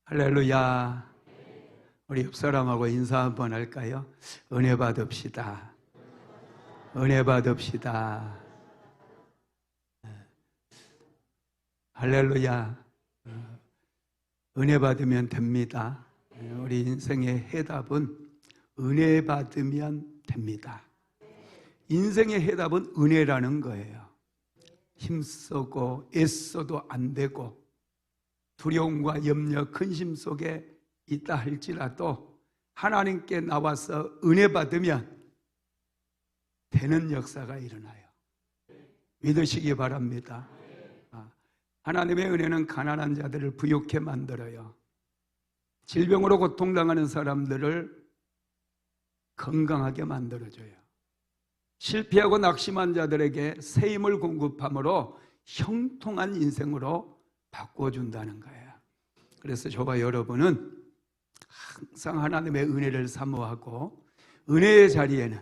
할렐루야. 우리 옆 사람하고 인사 한번 할까요? 은혜 받읍시다. 은혜 받읍시다. 할렐루야. 은혜 받으면 됩니다. 우리 인생의 해답은 은혜 받으면 됩니다. 인생의 해답은 은혜라는 거예요. 힘쓰고 애써도 안 되고 두려움과 염려, 근심 속에 있다 할지라도 하나님께 나와서 은혜 받으면 되는 역사가 일어나요. 믿으시기 바랍니다. 하나님의 은혜는 가난한 자들을 부유케 만들어요. 질병으로 고통당하는 사람들을 건강하게 만들어줘요. 실패하고 낙심한 자들에게 새 힘을 공급함으로 형통한 인생으로 바꿔준다는 거예요. 그래서 저와 여러분은 항상 하나님의 은혜를 사모하고 은혜의 자리에는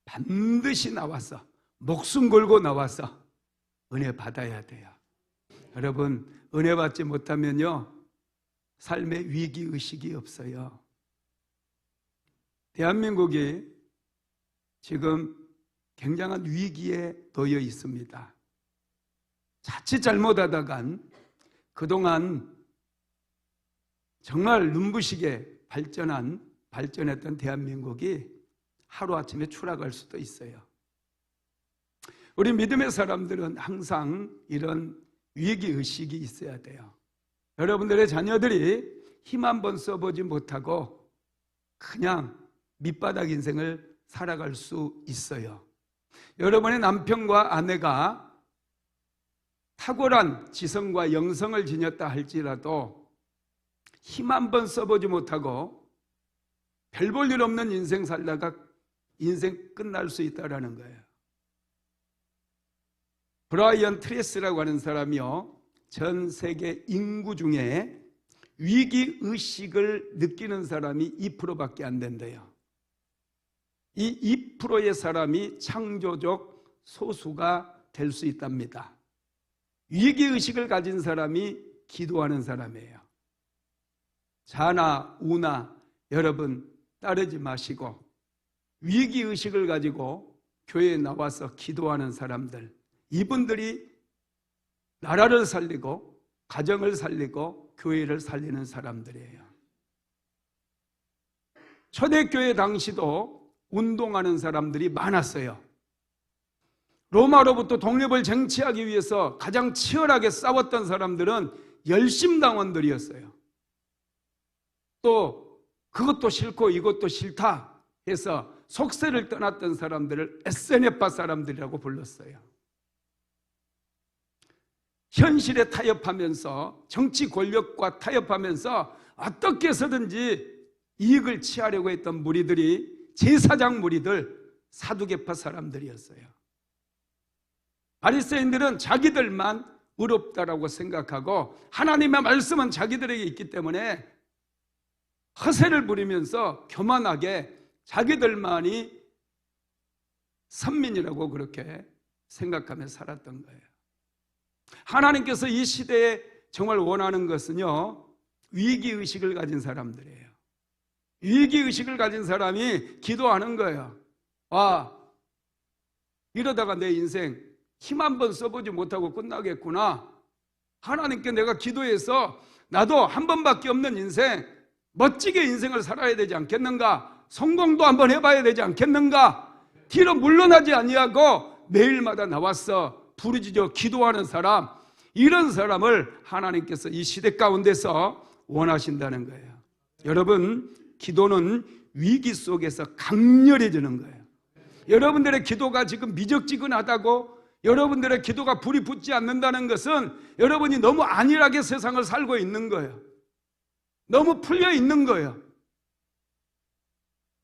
반드시 나와서 목숨 걸고 나와서 은혜 받아야 돼요. 여러분, 은혜 받지 못하면요 삶의 위기의식이 없어요. 대한민국이 지금 굉장한 위기에 놓여 있습니다. 자칫 잘못하다간 그동안 정말 눈부시게 발전했던 대한민국이 하루아침에 추락할 수도 있어요. 우리 믿음의 사람들은 항상 이런 위기의식이 있어야 돼요. 여러분들의 자녀들이 힘 한번 써보지 못하고 그냥 밑바닥 인생을 살아갈 수 있어요. 여러분의 남편과 아내가 탁월한 지성과 영성을 지녔다 할지라도 힘 한번 써보지 못하고 별 볼 일 없는 인생 살다가 인생 끝날 수 있다는 거예요. 브라이언 트레이스라고 하는 사람이요, 전 세계 인구 중에 위기의식을 느끼는 사람이 2%밖에 안 된대요. 이 2%의 사람이 창조적 소수가 될 수 있답니다. 위기의식을 가진 사람이 기도하는 사람이에요. 자나 우나 여러분 따르지 마시고 위기의식을 가지고 교회에 나와서 기도하는 사람들, 이분들이 나라를 살리고 가정을 살리고 교회를 살리는 사람들이에요. 초대교회 당시도 운동하는 사람들이 많았어요. 로마로부터 독립을 쟁취하기 위해서 가장 치열하게 싸웠던 사람들은 열심당원들이었어요. 또 그것도 싫고 이것도 싫다 해서 속세를 떠났던 사람들을 에세네파 사람들이라고 불렀어요. 현실에 타협하면서 정치 권력과 타협하면서 어떻게 해서든지 이익을 취하려고 했던 무리들이 제사장 무리들, 사두개파 사람들이었어요. 바리새인들은 자기들만 의롭다라고 생각하고 하나님의 말씀은 자기들에게 있기 때문에 허세를 부리면서 교만하게 자기들만이 선민이라고 그렇게 생각하며 살았던 거예요. 하나님께서 이 시대에 정말 원하는 것은요, 위기의식을 가진 사람들이에요. 위기의식을 가진 사람이 기도하는 거예요. 이러다가 내 인생 힘 한번 써보지 못하고 끝나겠구나. 하나님께 내가 기도해서 나도 한 번밖에 없는 인생, 멋지게 인생을 살아야 되지 않겠는가? 성공도 한번 해봐야 되지 않겠는가? 뒤로 물러나지 아니하고 매일마다 나와서 부르짖어 기도하는 사람, 이런 사람을 하나님께서 이 시대 가운데서 원하신다는 거예요. 여러분, 기도는 위기 속에서 강렬해지는 거예요. 여러분들의 기도가 지금 미적지근하다고, 여러분들의 기도가 불이 붙지 않는다는 것은 여러분이 너무 안일하게 세상을 살고 있는 거예요. 너무 풀려 있는 거예요.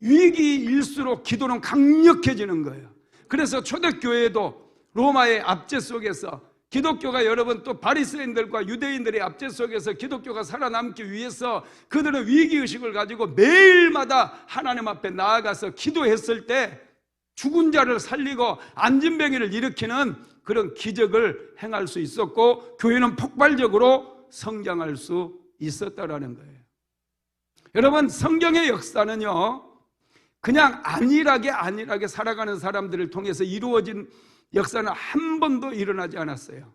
위기일수록 기도는 강력해지는 거예요. 그래서 초대교회도 로마의 압제 속에서 기독교가 여러분 또 바리새인들과 유대인들의 압제 속에서 기독교가 살아남기 위해서 그들은 위기의식을 가지고 매일마다 하나님 앞에 나아가서 기도했을 때 죽은 자를 살리고 안진병이를 일으키는 그런 기적을 행할 수 있었고 교회는 폭발적으로 성장할 수 있었다라는 거예요. 여러분, 성경의 역사는요, 그냥 안일하게 살아가는 사람들을 통해서 이루어진 역사는 한 번도 일어나지 않았어요.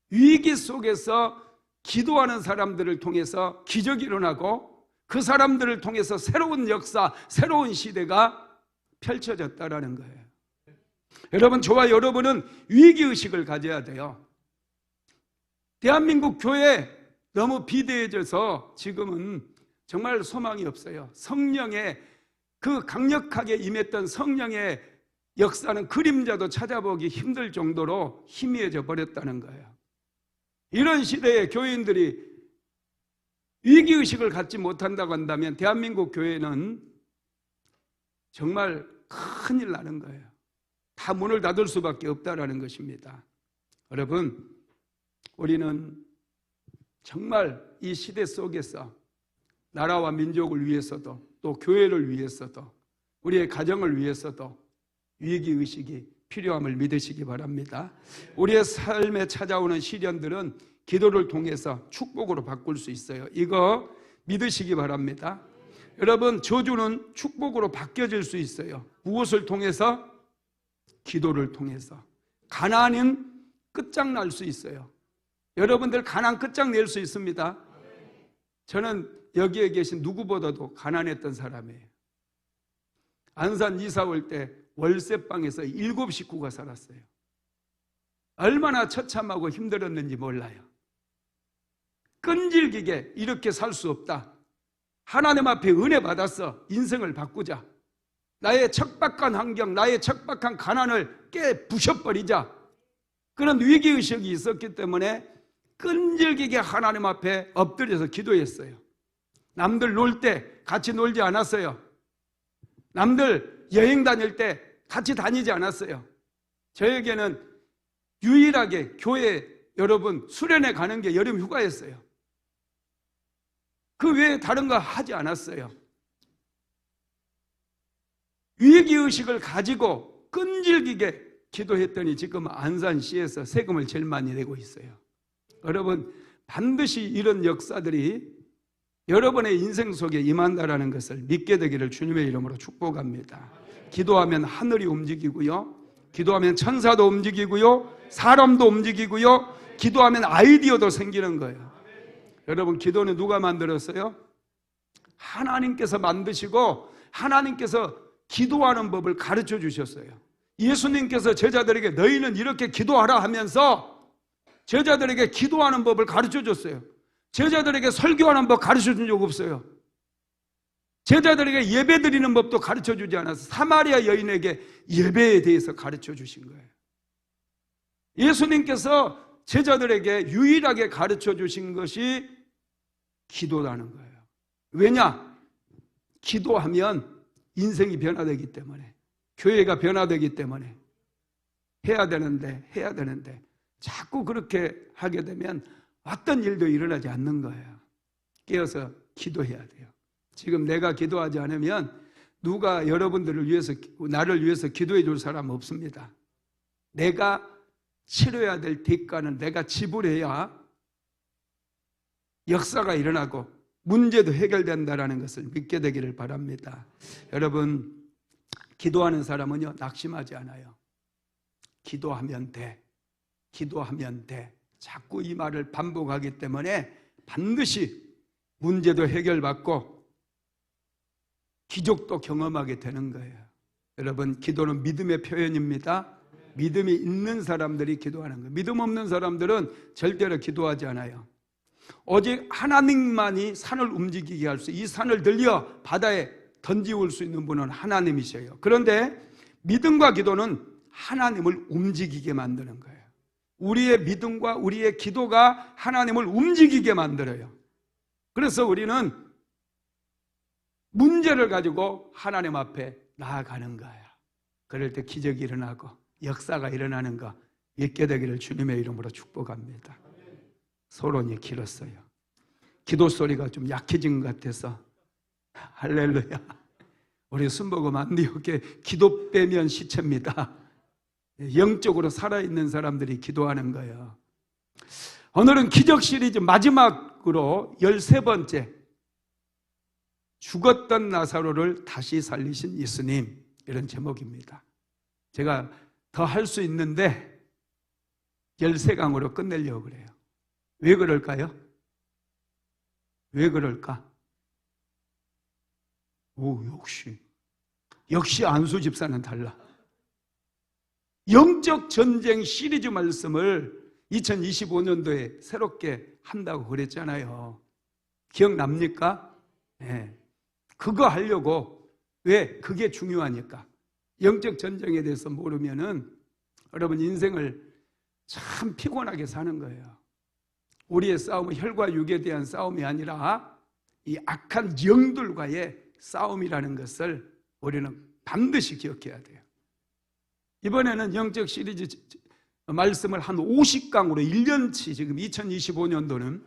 위기 속에서 기도하는 사람들을 통해서 기적이 일어나고 그 사람들을 통해서 새로운 역사, 새로운 시대가 펼쳐졌다라는 거예요. 여러분, 저와 여러분은 위기의식을 가져야 돼요. 대한민국 교회 너무 비대해져서 지금은 정말 소망이 없어요. 성령의 그 강력하게 임했던 성령의 역사는 그림자도 찾아보기 힘들 정도로 희미해져 버렸다는 거예요. 이런 시대에 교인들이 위기의식을 갖지 못한다고 한다면 대한민국 교회는 정말 큰일 나는 거예요. 다 문을 닫을 수밖에 없다라는 것입니다. 여러분, 우리는 정말 이 시대 속에서 나라와 민족을 위해서도 또 교회를 위해서도 우리의 가정을 위해서도 위기의식이 필요함을 믿으시기 바랍니다. 우리의 삶에 찾아오는 시련들은 기도를 통해서 축복으로 바꿀 수 있어요. 이거 믿으시기 바랍니다. 여러분, 저주는 축복으로 바뀌어질 수 있어요. 무엇을 통해서? 기도를 통해서. 가난은 끝장날 수 있어요. 여러분들 가난 끝장낼 수 있습니다. 저는 여기에 계신 누구보다도 가난했던 사람이에요. 안산 이사 올 때 월세방에서 7 식구가 살았어요. 얼마나 처참하고 힘들었는지 몰라요. 끈질기게 이렇게 살 수 없다. 하나님 앞에 은혜 받았어. 인생을 바꾸자. 나의 척박한 환경, 나의 척박한 가난을 부셔버리자. 그런 위기의식이 있었기 때문에 끈질기게 하나님 앞에 엎드려서 기도했어요. 남들 놀 때 같이 놀지 않았어요. 남들 여행 다닐 때 같이 다니지 않았어요. 저에게는 유일하게 교회 여러분 수련회 가는 게 여름 휴가였어요. 그 외에 다른 거 하지 않았어요. 위기의식을 가지고 끈질기게 기도했더니 지금 안산시에서 세금을 제일 많이 내고 있어요. 여러분, 반드시 이런 역사들이 여러분의 인생 속에 임한다라는 것을 믿게 되기를 주님의 이름으로 축복합니다. 기도하면 하늘이 움직이고요, 기도하면 천사도 움직이고요, 사람도 움직이고요, 기도하면 아이디어도 생기는 거예요. 여러분, 기도는 누가 만들었어요? 하나님께서 만드시고 하나님께서 기도하는 법을 가르쳐 주셨어요. 예수님께서 제자들에게 너희는 이렇게 기도하라 하면서 제자들에게 기도하는 법을 가르쳐 줬어요. 제자들에게 설교하는 법 가르쳐 준 적 없어요. 제자들에게 예배 드리는 법도 가르쳐 주지 않아서 사마리아 여인에게 예배에 대해서 가르쳐 주신 거예요. 예수님께서 제자들에게 유일하게 가르쳐 주신 것이 기도라는 거예요. 왜냐? 기도하면 인생이 변화되기 때문에, 교회가 변화되기 때문에 해야 되는데 자꾸 그렇게 하게 되면 어떤 일도 일어나지 않는 거예요. 깨어서 기도해야 돼요. 지금 내가 기도하지 않으면 누가 여러분들을 위해서, 나를 위해서 기도해 줄 사람 없습니다. 내가 치러야 될 대가는 내가 지불해야 역사가 일어나고 문제도 해결된다는 것을 믿게 되기를 바랍니다. 여러분, 기도하는 사람은요, 낙심하지 않아요. 기도하면 돼. 자꾸 이 말을 반복하기 때문에 반드시 문제도 해결받고 기적도 경험하게 되는 거예요. 여러분, 기도는 믿음의 표현입니다. 믿음이 있는 사람들이 기도하는 거예요. 믿음 없는 사람들은 절대로 기도하지 않아요. 오직 하나님만이 산을 움직이게 할 수, 이 산을 들려 바다에 던지올 수 있는 분은 하나님이셔요. 그런데 믿음과 기도는 하나님을 움직이게 만드는 거예요. 우리의 믿음과 우리의 기도가 하나님을 움직이게 만들어요. 그래서 우리는 문제를 가지고 하나님 앞에 나아가는 거예요. 그럴 때 기적이 일어나고 역사가 일어나는 거 믿게 되기를 주님의 이름으로 축복합니다. 소론이 길었어요. 기도 소리가 좀 약해진 것 같아서 할렐루야. 우리 순복음 안디옥에 기도 빼면 시체입니다. 영적으로 살아있는 사람들이 기도하는 거예요. 오늘은 기적 시리즈 마지막 마지막으로 13번째, 죽었던 나사로를 다시 살리신 예수님, 이런 제목입니다. 제가 더 할 수 있는데 13강으로 끝내려고 그래요. 왜 그럴까요? 왜 그럴까? 오, 역시 안수 집사는 달라. 영적 전쟁 시리즈 말씀을 2025년도에 새롭게 한다고 그랬잖아요. 기억납니까? 네. 그거 하려고. 왜? 그게 중요하니까. 영적 전쟁에 대해서 모르면은 여러분 인생을 참 피곤하게 사는 거예요. 우리의 싸움은 혈과 육에 대한 싸움이 아니라 이 악한 영들과의 싸움이라는 것을 우리는 반드시 기억해야 돼요. 이번에는 영적 시리즈 말씀을 한 50강으로 1년치, 지금 2025년도는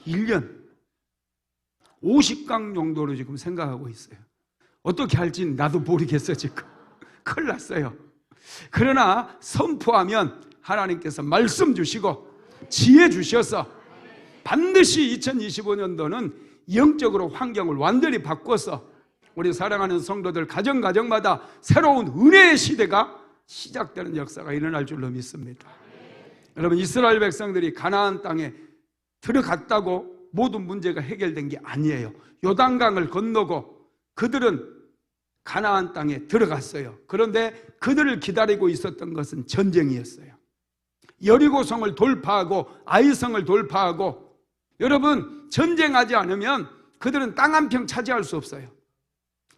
1년 50강 정도로 지금 생각하고 있어요. 어떻게 할지는 나도 모르겠어 지금. 큰일 났어요. 그러나 선포하면 하나님께서 말씀 주시고 지혜 주셔서 반드시 2025년도는 영적으로 환경을 완전히 바꿔서 우리 사랑하는 성도들 가정마다 새로운 은혜의 시대가 시작되는 역사가 일어날 줄로 믿습니다. 여러분, 이스라엘 백성들이 가나안 땅에 들어갔다고 모든 문제가 해결된 게 아니에요. 요단강을 건너고 그들은 가나안 땅에 들어갔어요. 그런데 그들을 기다리고 있었던 것은 전쟁이었어요. 여리고성을 돌파하고 아이성을 돌파하고, 여러분 전쟁하지 않으면 그들은 땅 한 평 차지할 수 없어요.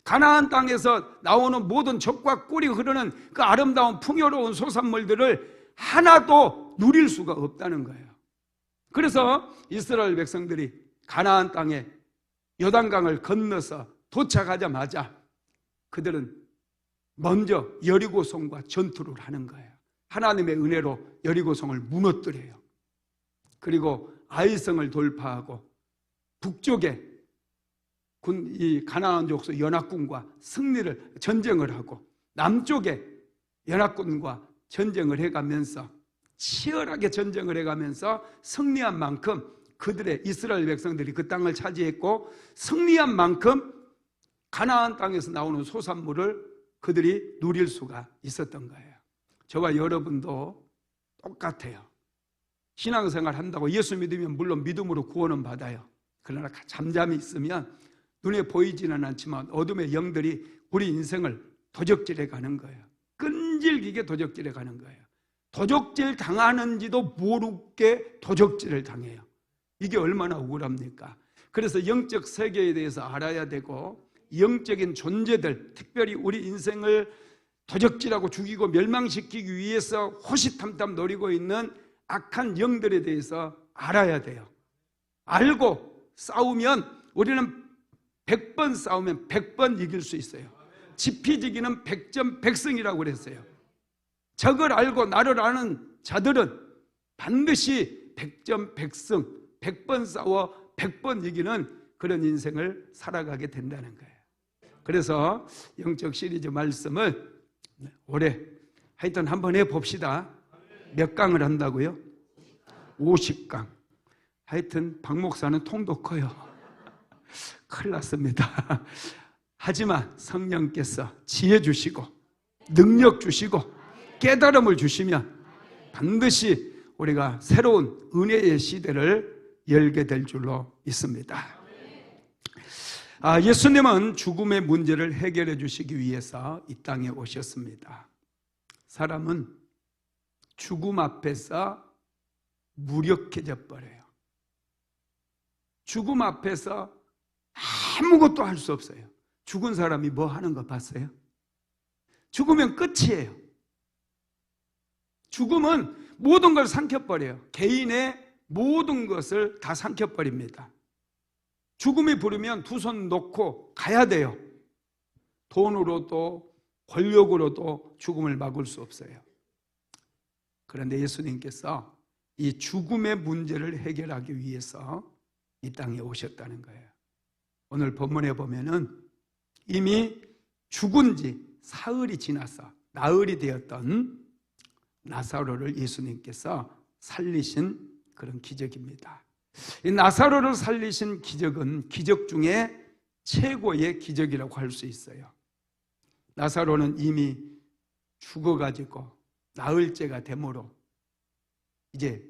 가나안 땅에서 나오는 모든 젖과 꿀이 흐르는 그 아름다운 풍요로운 소산물들을 하나도 누릴 수가 없다는 거예요. 그래서 이스라엘 백성들이 가나안 땅에 요단강을 건너서 도착하자마자 그들은 먼저 여리고성과 전투를 하는 거예요. 하나님의 은혜로 여리고성을 무너뜨려요. 그리고 아이성을 돌파하고 북쪽에 이 가나안 족속 연합군과 전쟁을 하고, 남쪽에 연합군과 전쟁을 해가면서 치열하게 전쟁을 해가면서 승리한 만큼 그들의 이스라엘 백성들이 그 땅을 차지했고, 승리한 만큼 가나안 땅에서 나오는 소산물을 그들이 누릴 수가 있었던 거예요. 저와 여러분도 똑같아요. 신앙생활 한다고 예수 믿으면 물론 믿음으로 구원은 받아요. 그러나 잠잠히 있으면 눈에 보이지는 않지만 어둠의 영들이 우리 인생을 도적질해 가는 거예요. 끈질기게 도적질해 가는 거예요. 도적질 당하는지도 모르게 도적질을 당해요. 이게 얼마나 억울합니까? 그래서 영적 세계에 대해서 알아야 되고, 영적인 존재들, 특별히 우리 인생을 도적질하고 죽이고 멸망시키기 위해서 호시탐탐 노리고 있는 악한 영들에 대해서 알아야 돼요. 알고 싸우면 우리는 100번 싸우면 100번 이길 수 있어요. 지피지기는 100점 100승이라고 그랬어요. 적을 알고 나를 아는 자들은 반드시 100점 100승, 100번 싸워 100번 이기는 그런 인생을 살아가게 된다는 거예요. 그래서 영적 시리즈 말씀을 올해 하여튼 한번 해봅시다. 몇 강을 한다고요? 50강. 하여튼 박 목사는 통도 커요. 큰일 났습니다. 하지만 성령께서 지혜 주시고 능력 주시고 깨달음을 주시면 반드시 우리가 새로운 은혜의 시대를 열게 될 줄로 믿습니다. 예수님은 죽음의 문제를 해결해 주시기 위해서 이 땅에 오셨습니다. 사람은 죽음 앞에서 무력해져 버려요. 죽음 앞에서 아무것도 할 수 없어요. 죽은 사람이 뭐 하는 거 봤어요? 죽으면 끝이에요. 죽음은 모든 걸 삼켜버려요. 개인의 모든 것을 다 삼켜버립니다. 죽음이 부르면 두 손 놓고 가야 돼요. 돈으로도 권력으로도 죽음을 막을 수 없어요. 그런데 예수님께서 이 죽음의 문제를 해결하기 위해서 이 땅에 오셨다는 거예요. 오늘 본문에 보면은 이미 죽은 지 사흘이 지나서 나흘이 되었던 나사로를 예수님께서 살리신 그런 기적입니다. 이 나사로를 살리신 기적은 기적 중에 최고의 기적이라고 할 수 있어요. 나사로는 이미 죽어가지고 나흘째가 되므로 이제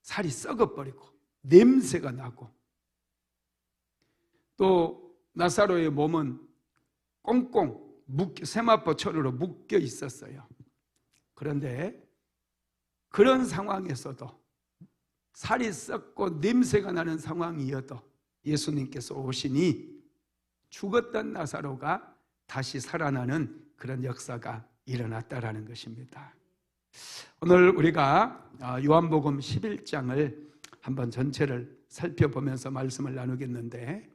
살이 썩어버리고 냄새가 나고, 또 나사로의 몸은 꽁꽁 세마포처럼 묶여 있었어요. 그런데 그런 상황에서도, 살이 썩고 냄새가 나는 상황이어도 예수님께서 오시니 죽었던 나사로가 다시 살아나는 그런 역사가 일어났다라는 것입니다. 오늘 우리가 요한복음 11장을 한번 전체를 살펴보면서 말씀을 나누겠는데,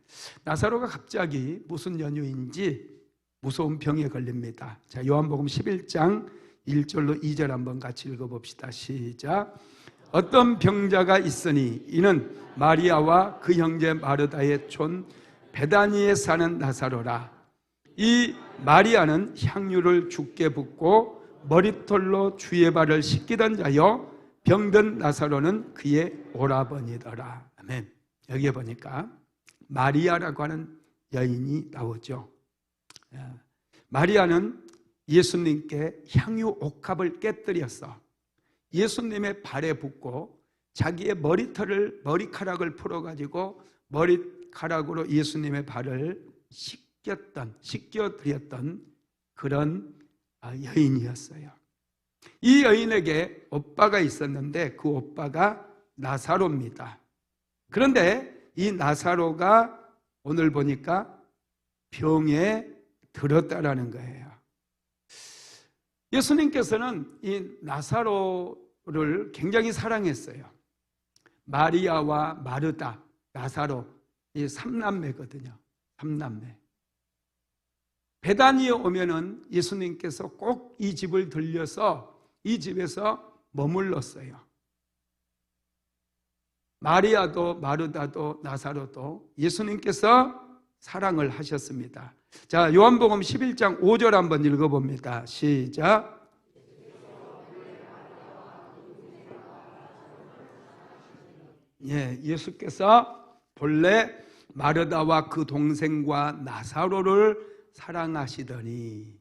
나사로가 갑자기 무슨 연유인지 무서운 병에 걸립니다. 자, 요한복음 11장 1절로 2절 한번 같이 읽어봅시다. 시작. 어떤 병자가 있으니 이는 마리아와 그 형제 마르다의 촌 베다니에 사는 나사로라. 이 마리아는 향유를 죽게 붓고 머리털로 주의 발을 씻기던 자요, 병든 나사로는 그의 오라버니더라. 아멘. 여기에 보니까 마리아라고 하는 여인이 나오죠. 마리아는 예수님께 향유 옥합을 깨뜨렸어 예수님의 발에 붓고 자기의 머리카락을 풀어가지고 머리카락으로 예수님의 발을 씻겨드렸던 그런 여인이었어요. 이 여인에게 오빠가 있었는데 그 오빠가 나사로입니다. 그런데 이 나사로가 오늘 보니까 병에 들었다라는 거예요. 예수님께서는 이 나사로를 굉장히 사랑했어요. 마리아와 마르다, 나사로, 이 삼남매거든요. 삼남매. 베다니에 오면은 예수님께서 꼭 이 집을 들려서 이 집에서 머물렀어요. 마리아도 마르다도 나사로도 예수님께서 사랑을 하셨습니다. 자, 요한복음 11장 5절 한번 읽어봅니다. 시작. 예수께서 본래 마르다와 그 동생과 나사로를 사랑하시더니,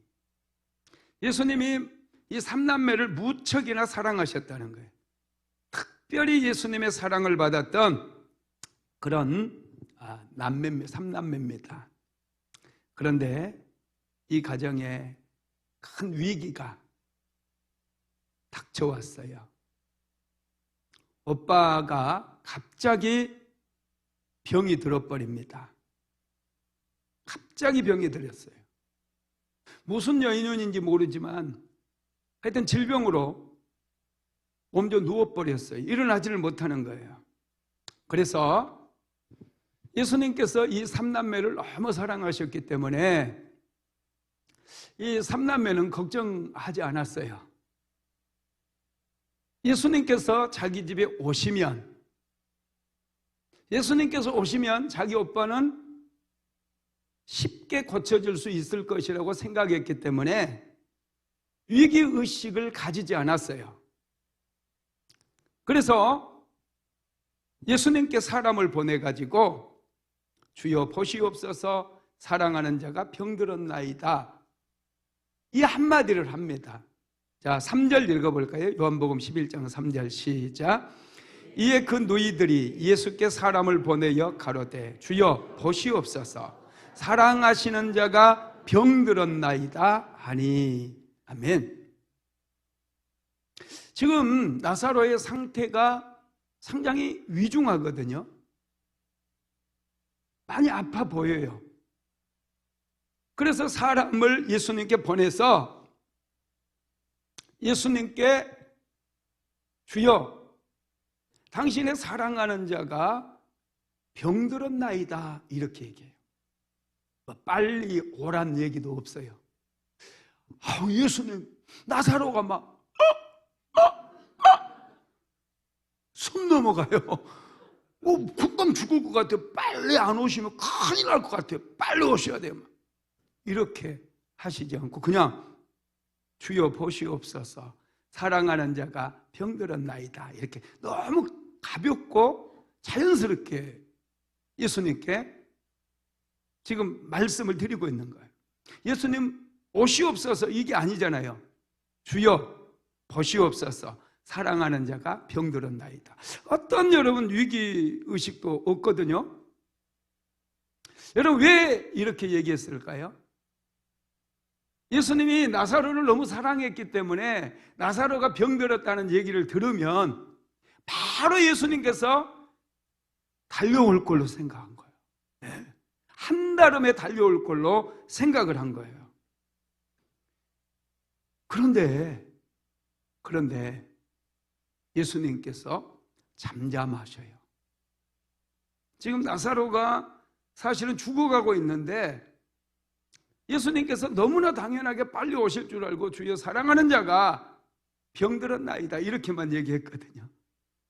예수님이 이 삼남매를 무척이나 사랑하셨다는 거예요. 특별히 예수님의 사랑을 받았던 그런 삼남매입니다. 그런데 이 가정에 큰 위기가 닥쳐왔어요. 오빠가 갑자기 병이 들어버립니다. 갑자기 병이 들었어요. 무슨 연유인지 모르지만 하여튼 질병으로 몸져 누워버렸어요. 일어나지를 못하는 거예요. 그래서 예수님께서 이 삼남매를 너무 사랑하셨기 때문에 이 삼남매는 걱정하지 않았어요. 예수님께서 자기 집에 오시면, 자기 오빠는 쉽게 고쳐질 수 있을 것이라고 생각했기 때문에 위기의식을 가지지 않았어요. 그래서 예수님께 사람을 보내가지고 주여 보시옵소서, 사랑하는 자가 병들었나이다, 이 한마디를 합니다. 자, 3절 읽어볼까요? 요한복음 11장 3절 시작. 이에 그 누이들이 예수께 사람을 보내어 가로되 주여 보시옵소서, 사랑하시는 자가 병들었나이다 하니. 아멘. 지금 나사로의 상태가 상당히 위중하거든요. 많이 아파 보여요. 그래서 사람을 예수님께 보내서 예수님께 주여, 당신의 사랑하는 자가 병들었나이다, 이렇게 얘기해요. 빨리 오란 얘기도 없어요. 예수님, 나사로가 막 숨 넘어가요. 금방 죽을 것 같아요. 빨리 안 오시면 큰일 날 것 같아요. 빨리 오셔야 돼요. 이렇게 하시지 않고 그냥 주여 보시옵소서, 사랑하는 자가 병들었나이다, 이렇게 너무 가볍고 자연스럽게 예수님께 지금 말씀을 드리고 있는 거예요. 예수님 오시옵소서 이게 아니잖아요. 주여 보시옵소서 사랑하는 자가 병들었나이다. 어떤 여러분 위기의식도 없거든요. 여러분 왜 이렇게 얘기했을까요? 예수님이 나사로를 너무 사랑했기 때문에 나사로가 병들었다는 얘기를 들으면 바로 예수님께서 달려올 걸로 생각한 거예요. 네. 한달음에 달려올 걸로 생각을 한 거예요. 그런데 예수님께서 잠잠하셔요. 지금 나사로가 사실은 죽어가고 있는데 예수님께서 너무나 당연하게 빨리 오실 줄 알고 주여 사랑하는 자가 병들었나이다 이렇게만 얘기했거든요.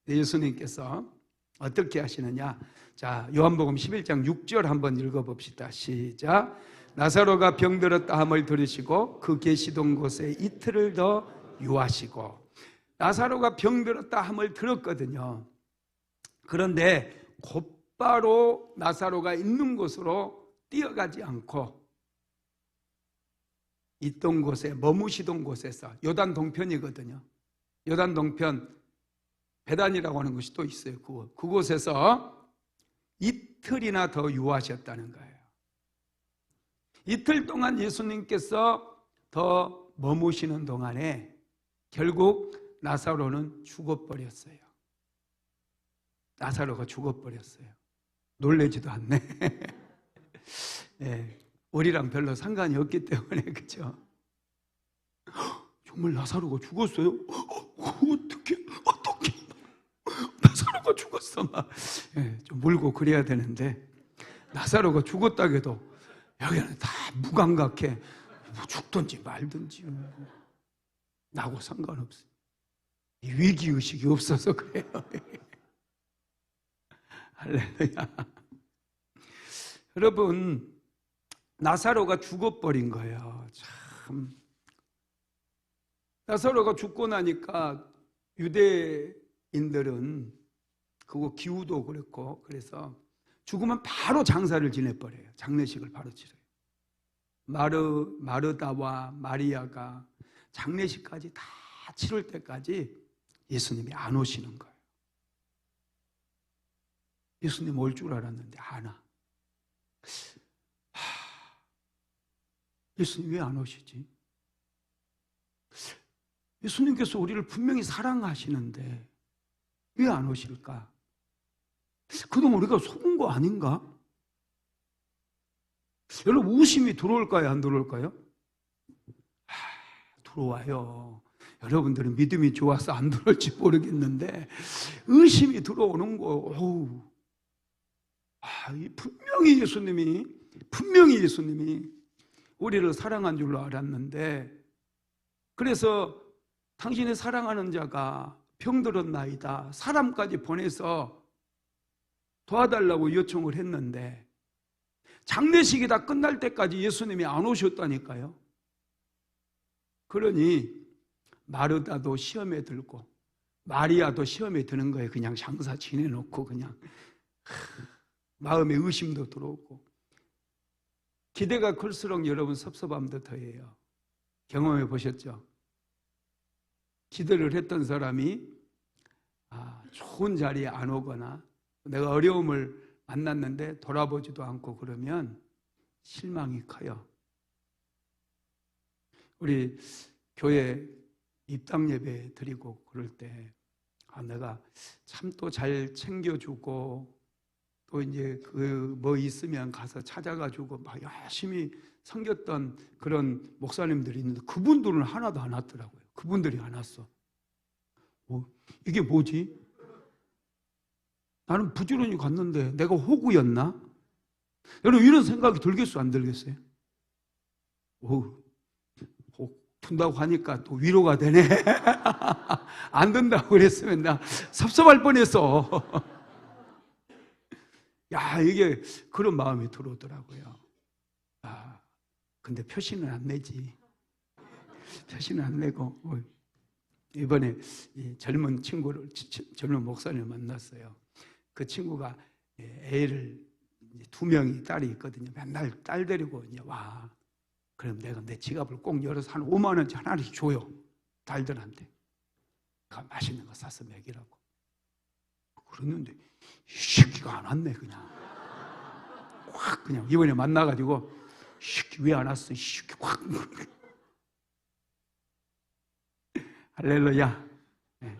예수님께서 어떻게 하시느냐? 자, 요한복음 11장 6절 한번 읽어봅시다. 시작. 나사로가 병들었다 함을 들으시고 그 계시던 곳에 이틀을 더 유하시고. 나사로가 병들었다 함을 들었거든요. 그런데 곧바로 나사로가 있는 곳으로 뛰어가지 않고 있던 곳에 머무시던 곳에서, 요단 동편이거든요. 요단 동편 베단이라고 하는 곳이 또 있어요. 그곳에서 이틀이나 더 유하셨다는 거예요. 이틀 동안 예수님께서 더 머무시는 동안에 결국 나사로는 죽어버렸어요. 나사로가 죽어버렸어요. 놀라지도 않네. 네, 우리랑 별로 상관이 없기 때문에. 그렇죠? 정말 나사로가 죽었어요? 어떻게 나사로가 죽었어? 막 네, 좀 물고 그래야 되는데 나사로가 죽었다고 해도 여기는 다 무감각해. 뭐 죽든지 말든지 나하고 상관없어요. 이 위기의식이 없어서 그래요. 할렐루야. 여러분, 나사로가 죽어버린 거예요. 참. 나사로가 죽고 나니까 유대인들은 그거 기후도 그렇고 그래서 죽으면 바로 장사를 지내버려요. 장례식을 바로 치러요. 마르다와 마리아가 장례식까지 다 치를 때까지 예수님이 안 오시는 거예요. 예수님 올 줄 알았는데 안 와. 예수님 왜 안 오시지? 예수님께서 우리를 분명히 사랑하시는데 왜 안 오실까? 그동안 우리가 속은 거 아닌가? 여러분 의심이 들어올까요? 안 들어올까요? 들어와요. 여러분들은 믿음이 좋아서 안 들어올지 모르겠는데 의심이 들어오는 거. 분명히 예수님이 우리를 사랑한 줄로 알았는데 그래서 당신의 사랑하는 자가 병들었나이다. 사람까지 보내서 도와달라고 요청을 했는데 장례식이 다 끝날 때까지 예수님이 안 오셨다니까요. 그러니 마르다도 시험에 들고 마리아도 시험에 드는 거예요. 그냥 장사 지내놓고 그냥 마음에 의심도 들어오고 기대가 클수록 여러분 섭섭함도 더해요. 경험해 보셨죠? 기대를 했던 사람이 좋은 자리에 안 오거나 내가 어려움을 만났는데 돌아보지도 않고 그러면 실망이 커요. 우리 교회 입당 예배 드리고 그럴 때 내가 참 또 잘 챙겨주고 또 이제 그 뭐 있으면 가서 찾아가지고 막 열심히 섬겼던 그런 목사님들이 있는데 그분들은 하나도 안 왔더라고요. 그분들이 안 왔어. 이게 뭐지? 나는 부지런히 갔는데 내가 호구였나? 여러분 이런 생각이 들겠어요? 안 들겠어요? 둔다고 하니까 또 위로가 되네. 안 된다고 그랬으면 나 섭섭할 뻔했어. 야, 이게 그런 마음이 들어오더라고요. 근데 표시는 안 내지. 표시는 안 내고 이번에 젊은 친구를 젊은 목사님을 만났어요. 그 친구가 애를 이제 2명이 딸이 있거든요. 맨날 딸 데리고 이제 와. 그럼 내가 내 지갑을 꼭 열어서 한 5만 원짜리 하나씩 줘요. 딸들한테. 맛있는 거 사서 먹이라고. 그랬는데 이 새끼가 안 왔네 그냥. 확 그냥 이번에 만나가지고 이 새끼 왜 안 왔어? 이 새끼 확. 할렐루야. 네.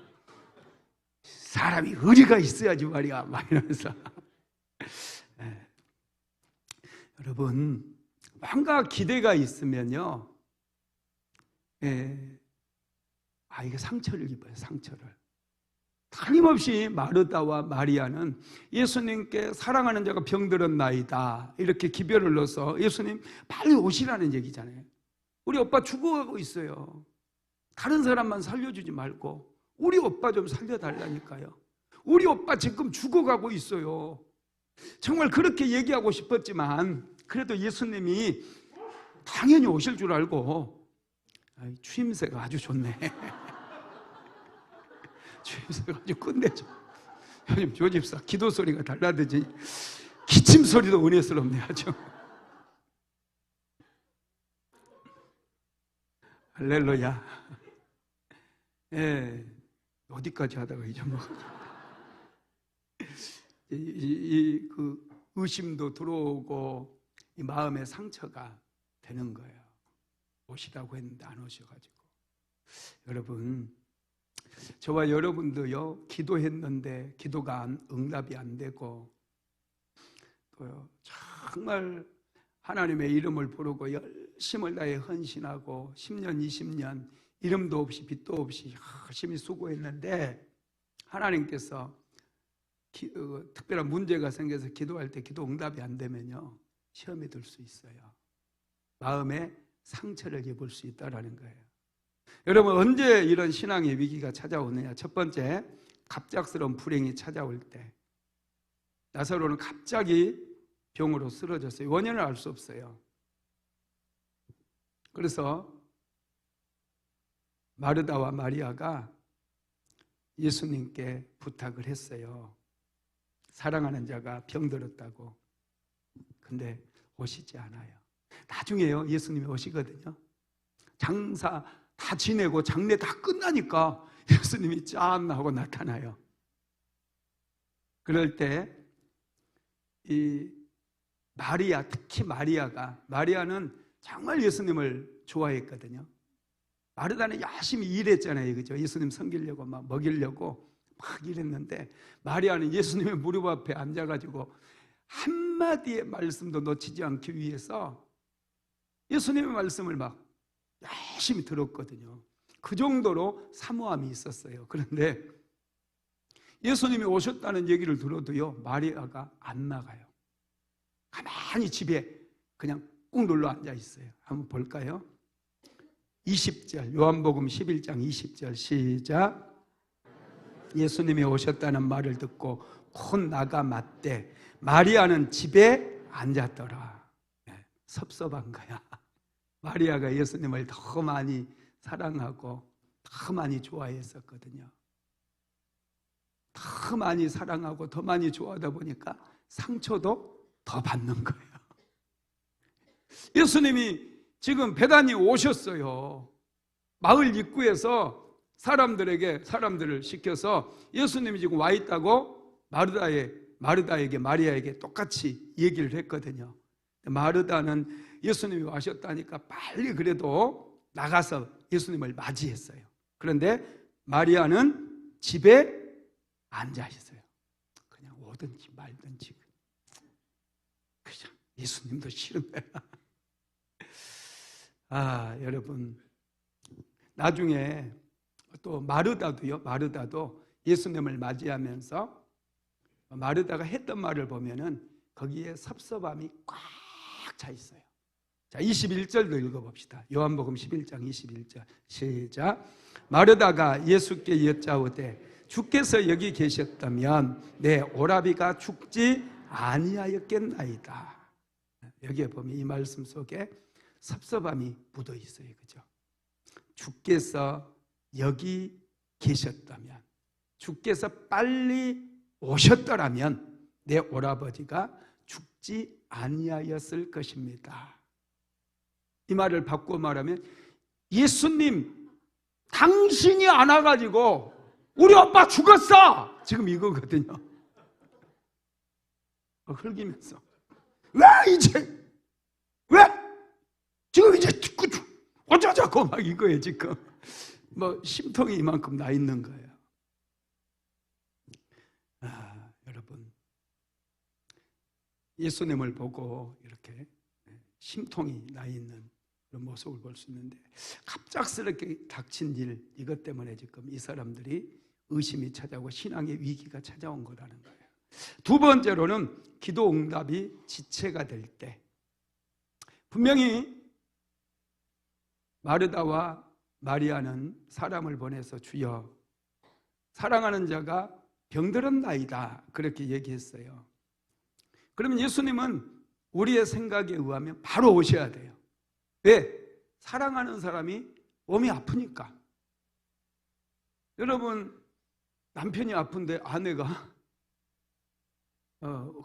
사람이 의리가 있어야지 말이야. 막 이러면서. 네. 여러분 뭔가 기대가 있으면요. 이게 상처를 입어요. 상처를. 끊임없이 마르다와 마리아는 예수님께 사랑하는 자가 병들었나이다 이렇게 기별을 넣어서 예수님 빨리 오시라는 얘기잖아요. 우리 오빠 죽어가고 있어요. 다른 사람만 살려주지 말고 우리 오빠 좀 살려달라니까요. 우리 오빠 지금 죽어가고 있어요. 정말 그렇게 얘기하고 싶었지만 그래도 예수님이 당연히 오실 줄 알고 추임새가 아주 좋네. 추임새가 아주 끝내줘. 요즘 조집사 기도 소리가 달라지지 기침 소리도 은혜스럽네 아주. 할렐루야. 어디까지 하다가 잊어먹었죠. 그 의심도 들어오고 이 마음의 상처가 되는 거예요. 오시라고 했는데 안 오셔가지고. 여러분, 저와 여러분도요 기도했는데 기도가 응답이 안 되고 또요 정말 하나님의 이름을 부르고 열심을 다해 헌신하고 10년 20년 이름도 없이 빛도 없이 열심히 수고했는데 하나님께서 특별한 문제가 생겨서 기도할 때 기도 응답이 안 되면요 시험에 들 수 있어요. 마음에 상처를 입을 수 있다는 거예요. 여러분 언제 이런 신앙의 위기가 찾아오느냐. 첫 번째, 갑작스러운 불행이 찾아올 때. 나사로는 갑자기 병으로 쓰러졌어요. 원인을 알 수 없어요. 그래서 마르다와 마리아가 예수님께 부탁을 했어요. 사랑하는 자가 병들었다고. 근데 오시지 않아요. 나중에요 예수님이 오시거든요. 장사 다 지내고 장례 다 끝나니까 예수님이 짠 하고 나타나요. 그럴 때 이 마리아, 특히 마리아는 정말 예수님을 좋아했거든요. 마르다는 열심히 일했잖아요. 그죠? 예수님 섬기려고 막 먹이려고 막 일했는데 마리아는 예수님의 무릎 앞에 앉아가지고 한마디의 말씀도 놓치지 않기 위해서 예수님의 말씀을 막 열심히 들었거든요. 그 정도로 사모함이 있었어요. 그런데 예수님이 오셨다는 얘기를 들어도요 마리아가 안 나가요. 가만히 집에 그냥 꾹 눌러 앉아 있어요. 한번 볼까요? 20절 요한복음 11장 20절 시작. 예수님이 오셨다는 말을 듣고 곧 나가 맞대 마리아는 집에 앉았더라. 섭섭한 거야. 마리아가 예수님을 더 많이 사랑하고 더 많이 좋아했었거든요. 더 많이 사랑하고 더 많이 좋아하다 보니까 상처도 더 받는 거예요. 예수님이 지금 베다니 오셨어요. 마을 입구에서 사람들을 시켜서 예수님이 지금 와 있다고 마르다에게 마리아에게 똑같이 얘기를 했거든요. 마르다는 예수님이 와셨다니까 빨리 그래도 나가서 예수님을 맞이했어요. 그런데 마리아는 집에 앉아 있어요. 그냥 오든지 말든지 그냥 예수님도 싫은 거야. 여러분 나중에 또 마르다도 예수님을 맞이하면서 마르다가 했던 말을 보면은 거기에 섭섭함이 꽉 차 있어요. 자, 21절도 읽어봅시다. 요한복음 11장 21절 시작. 마르다가 예수께 여짜오되 주께서 여기 계셨다면 내 오라비가 죽지 아니하였겠나이다. 여기에 보면 이 말씀 속에 섭섭함이 묻어 있어요. 그죠? 주께서 여기 계셨다면, 주께서 빨리 오셨더라면 내 오라버지가 죽지 아니하였을 것입니다. 이 말을 바꾸어 말하면 예수님 당신이 안 와가지고 우리 오빠 죽었어! 지금 이거거든요. 흘기면서 왜 지금 이제 어쩌자고 막 이거예요. 지금 뭐 심통이 이만큼 나 있는 거예요. 여러분, 예수님을 보고 이렇게 심통이 나 있는 그런 모습을 볼 수 있는데, 갑작스럽게 닥친 일, 이것 때문에 지금 이 사람들이 의심이 찾아오고 신앙의 위기가 찾아온 거라는 거예요. 두 번째로는 기도 응답이 지체가 될 때, 분명히 마르다와 마리아는 사람을 보내서 주여 사랑하는 자가 병들었나이다 그렇게 얘기했어요. 그러면 예수님은 우리의 생각에 의하면 바로 오셔야 돼요. 왜? 사랑하는 사람이 몸이 아프니까. 여러분, 남편이 아픈데 아내가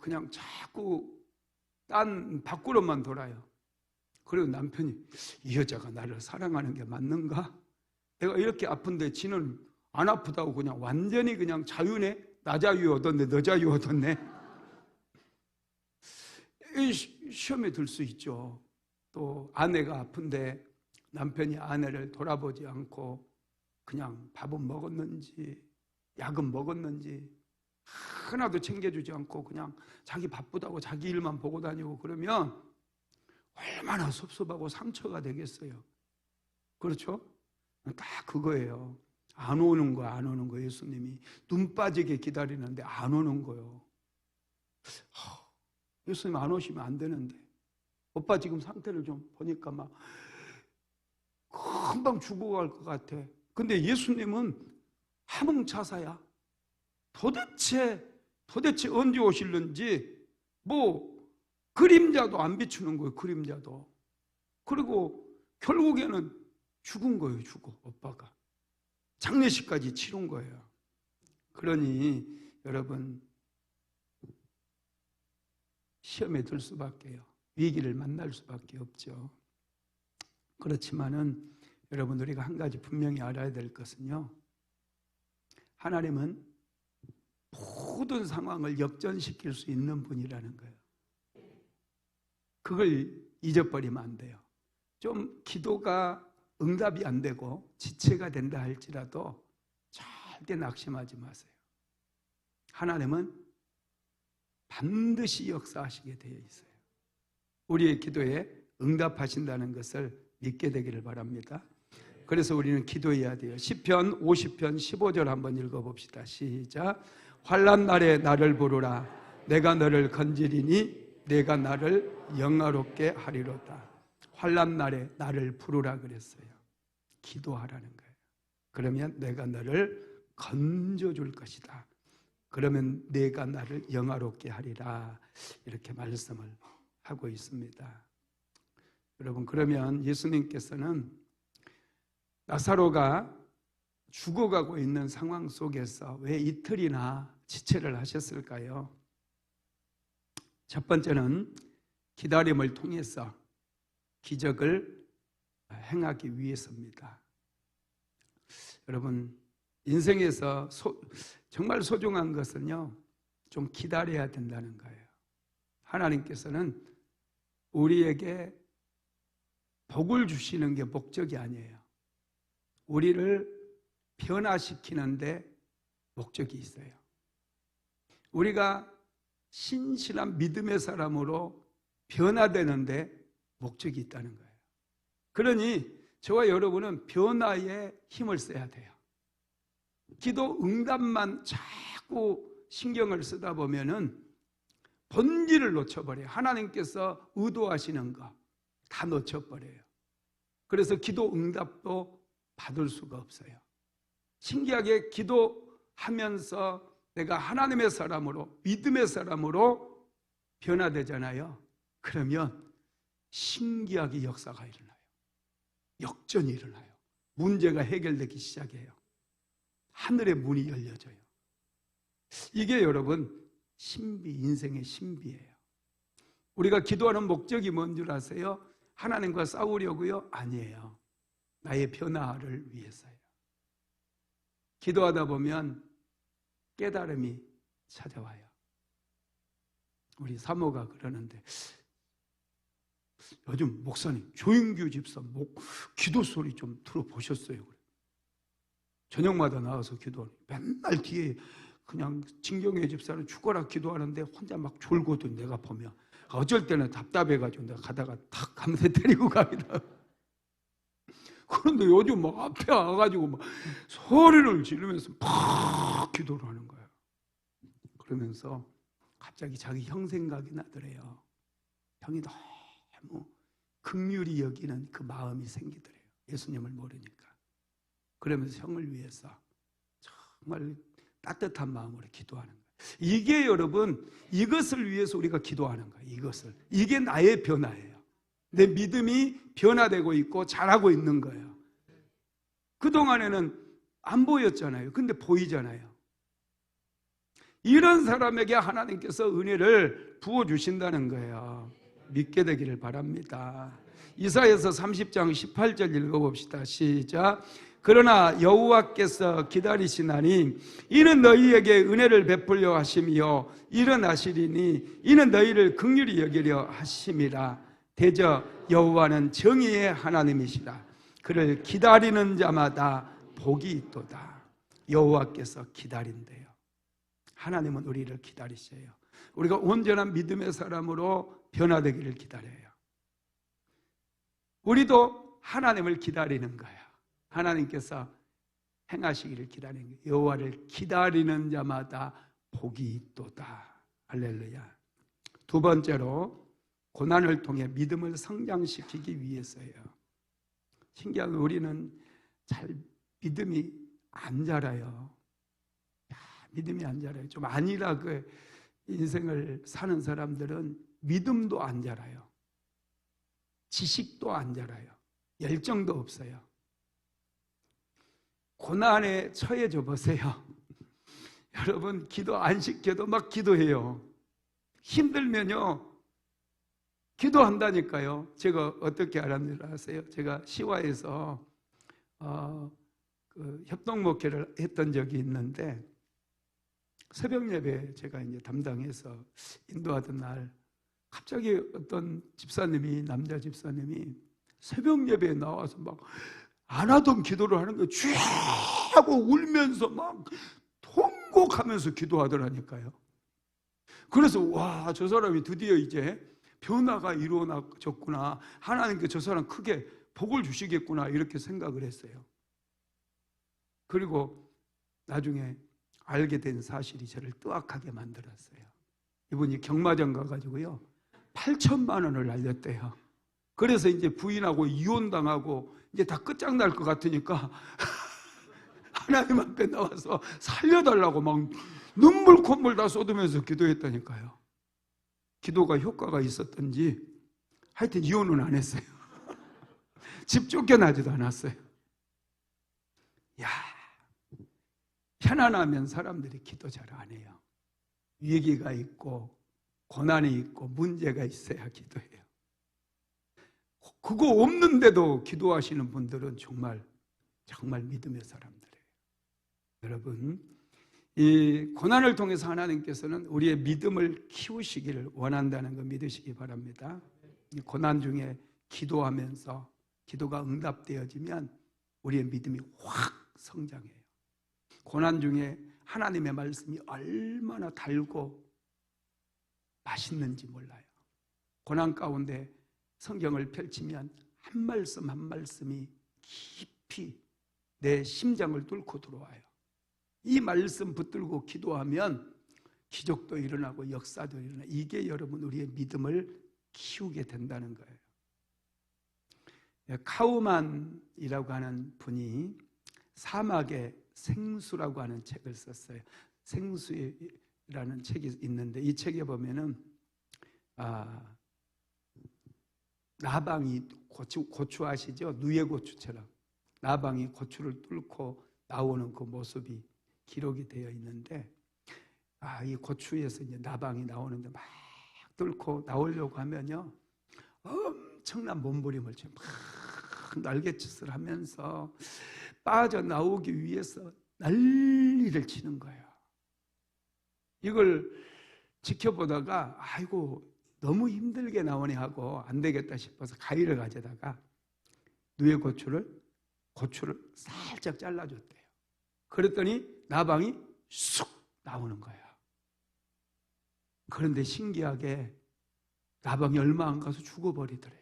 그냥 자꾸 딴 밖으로만 돌아요. 그리고 남편이 이 여자가 나를 사랑하는 게 맞는가? 내가 이렇게 아픈데 지는 안 아프다고 그냥 완전히 그냥 자유네? 나 자유 얻었네, 너 자유 얻었네. 시험에 들 수 있죠. 또 아내가 아픈데 남편이 아내를 돌아보지 않고 그냥 밥은 먹었는지 약은 먹었는지 하나도 챙겨주지 않고 그냥 자기 바쁘다고 자기 일만 보고 다니고 그러면 얼마나 섭섭하고 상처가 되겠어요. 그렇죠? 딱 그거예요. 안 오는 거 예수님이 눈 빠지게 기다리는데 안 오는 거요. 예수님 안 오시면 안 되는데, 오빠 지금 상태를 좀 보니까 막 금방 죽어갈 것 같아. 근데 예수님은 하몽차사야. 도대체 언제 오실는지 뭐 그림자도 안 비추는 거예요. 그림자도. 그리고 결국에는 죽은 거예요. 죽어. 오빠가 장례식까지 치른 거예요. 그러니 여러분, 시험에 들 수밖에요. 위기를 만날 수밖에 없죠. 그렇지만은 여러분, 우리가 한 가지 분명히 알아야 될 것은요, 하나님은 모든 상황을 역전시킬 수 있는 분이라는 거예요. 그걸 잊어버리면 안 돼요. 좀 기도가 응답이 안 되고 지체가 된다 할지라도 절대 낙심하지 마세요. 하나님은 반드시 역사하시게 되어 있어요. 우리의 기도에 응답하신다는 것을 믿게 되기를 바랍니다. 그래서 우리는 기도해야 돼요. 시편 50편 15절 한번 읽어봅시다. 시작. 환난 날에 나를 부르라. 내가 너를 건지리니 내가 나를 영화롭게 하리로다. 환난 날에 나를 부르라 그랬어요. 기도하라는 거예요. 그러면 내가 너를 건져줄 것이다. 그러면 내가 나를 영화롭게 하리라. 이렇게 말씀을 하고 있습니다. 여러분, 그러면 예수님께서는 나사로가 죽어가고 있는 상황 속에서 왜 이틀이나 지체를 하셨을까요? 첫 번째는 기다림을 통해서 기적을 행하기 위해서입니다. 여러분, 인생에서 정말 소중한 것은요, 좀 기다려야 된다는 거예요. 하나님께서는 우리에게 복을 주시는 게 목적이 아니에요. 우리를 변화시키는데 목적이 있어요. 우리가 신실한 믿음의 사람으로 변화되는데 목적이 있다는 거예요. 그러니 저와 여러분은 변화에 힘을 써야 돼요. 기도 응답만 자꾸 신경을 쓰다 보면은 본질을 놓쳐버려요. 하나님께서 의도하시는 거 다 놓쳐버려요. 그래서 기도 응답도 받을 수가 없어요. 신기하게 기도하면서 내가 하나님의 사람으로, 믿음의 사람으로 변화되잖아요. 그러면 신기하게 역사가 일어나요. 역전이 일어나요. 문제가 해결되기 시작해요. 하늘의 문이 열려져요. 이게 여러분 신비, 인생의 신비예요. 우리가 기도하는 목적이 뭔 줄 아세요? 하나님과 싸우려고요? 아니에요. 나의 변화를 위해서요. 기도하다 보면 깨달음이 찾아와요. 우리 사모가 그러는데, 요즘 목사님 조인규 집사 기도 소리 좀 들어보셨어요? 저녁마다 나와서 기도하는, 맨날 뒤에 그냥 진경의 집사는 죽어라 기도하는데 혼자 막 졸거든. 내가 보면 어쩔 때는 답답해가지고 내가 가다가 탁 감세 때리고 갑니다. 그런데 요즘 막 앞에 와가지고 막 소리를 지르면서 막 기도를 하는 거예요. 그러면서 갑자기 자기 형 생각이 나더래요. 형이 너무 긍휼히 여기는 그 마음이 생기더래요. 예수님을 모르니까. 그러면서 형을 위해서 정말 따뜻한 마음으로 기도하는 거예요. 이게 여러분, 이것을 위해서 우리가 기도하는 거예요. 이게 나의 변화예요. 내 믿음이 변화되고 있고 자라고 있는 거예요. 그동안에는 안 보였잖아요. 근데 보이잖아요. 이런 사람에게 하나님께서 은혜를 부어주신다는 거예요. 믿게 되기를 바랍니다. 이사야서 30장 18절 읽어봅시다. 시작. 그러나 여호와께서 기다리시나니 이는 너희에게 은혜를 베풀려 하심이요 일어나시리니 이는 너희를 긍휼히 여기려 하심이라. 대저 여호와는 정의의 하나님이시라. 그를 기다리는 자마다 복이 있도다. 여호와께서 기다린대요. 하나님은 우리를 기다리셔요. 우리가 온전한 믿음의 사람으로 변화되기를 기다려요. 우리도 하나님을 기다리는 거예요. 하나님께서 행하시기를 기다리는 거예요. 여호와를 기다리는 자마다 복이 있도다. 할렐루야. 두 번째로 고난을 통해 믿음을 성장시키기 위해서예요. 신기하게 우리는 잘 믿음이 안 자라요. 믿음이 안 자라요. 좀 아니라 그 인생을 사는 사람들은 믿음도 안 자라요. 지식도 안 자라요. 열정도 없어요. 고난에 처해져 보세요. 여러분 기도 안 시켜도 막 기도해요. 힘들면요 기도한다니까요. 제가 어떻게 알았는지 아세요? 제가 시와에서 그 협동목회를 했던 적이 있는데 새벽 예배 제가 이제 담당해서 인도하던 날 갑자기 어떤 집사님이, 남자 집사님이 새벽 예배에 나와서 막 안 하던 기도를 하는 거예요. 쥐 하고 울면서 막 통곡하면서 기도하더라니까요. 그래서 와, 저 사람이 드디어 이제 변화가 이루어졌구나. 하나님께 저 사람 크게 복을 주시겠구나 이렇게 생각을 했어요. 그리고 나중에 알게 된 사실이 저를 뜨악하게 만들었어요. 이분이 경마장 가가지고요 8천만 원을 날렸대요. 그래서 이제 부인하고 이혼당하고 이제 다 끝장날 것 같으니까 하나님 앞에 나와서 살려달라고 막 눈물 콧물 다 쏟으면서 기도했다니까요. 기도가 효과가 있었던지 하여튼 이혼은 안 했어요. 집 쫓겨나지도 않았어요. 야, 편안하면 사람들이 기도 잘 안 해요. 위기가 있고 고난이 있고 문제가 있어야 기도해요. 그거 없는데도 기도하시는 분들은 정말 믿음의 사람들이에요. 여러분, 이 고난을 통해서 하나님께서는 우리의 믿음을 키우시기를 원한다는 거 믿으시기 바랍니다. 이 고난 중에 기도하면서 기도가 응답되어지면 우리의 믿음이 확 성장해요. 고난 중에 하나님의 말씀이 얼마나 달고 맛있는지 몰라요. 고난 가운데 성경을 펼치면 한 말씀 한 말씀이 깊이 내 심장을 뚫고 들어와요. 이 말씀 붙들고 기도하면 기적도 일어나고 역사도 일어나요. 이게 여러분 우리의 믿음을 키우게 된다는 거예요. 카우만이라고 하는 분이 사막의 생수라고 하는 책을 썼어요. 생수라는 책이 있는데 이 책에 보면은 나방이 고추 아시죠? 누에고추처럼 나방이 고추를 뚫고 나오는 그 모습이 기록이 되어 있는데 이 고추에서 이제 나방이 나오는데 막 뚫고 나오려고 하면요, 엄청난 몸부림을 지금 막 날갯짓을 하면서 빠져나오기 위해서 난리를 치는 거예요. 이걸 지켜보다가 아이고 너무 힘들게 나오네 하고 안 되겠다 싶어서 가위를 가져다가 누에 고추를 살짝 잘라줬대요. 그랬더니 나방이 쑥 나오는 거예요. 그런데 신기하게 나방이 얼마 안 가서 죽어버리더래요.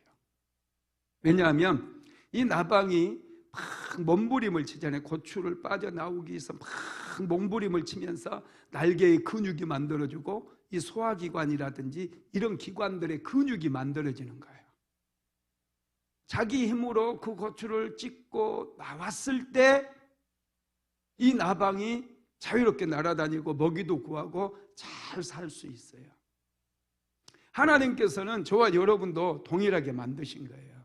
왜냐하면 이 나방이 막 몸부림을 치잖아요. 고추를 빠져나오기 위해서 막 몸부림을 치면서 날개의 근육이 만들어지고 이 소화기관이라든지 이런 기관들의 근육이 만들어지는 거예요. 자기 힘으로 그 고추를 찢고 나왔을 때 이 나방이 자유롭게 날아다니고 먹이도 구하고 잘 살 수 있어요. 하나님께서는 저와 여러분도 동일하게 만드신 거예요.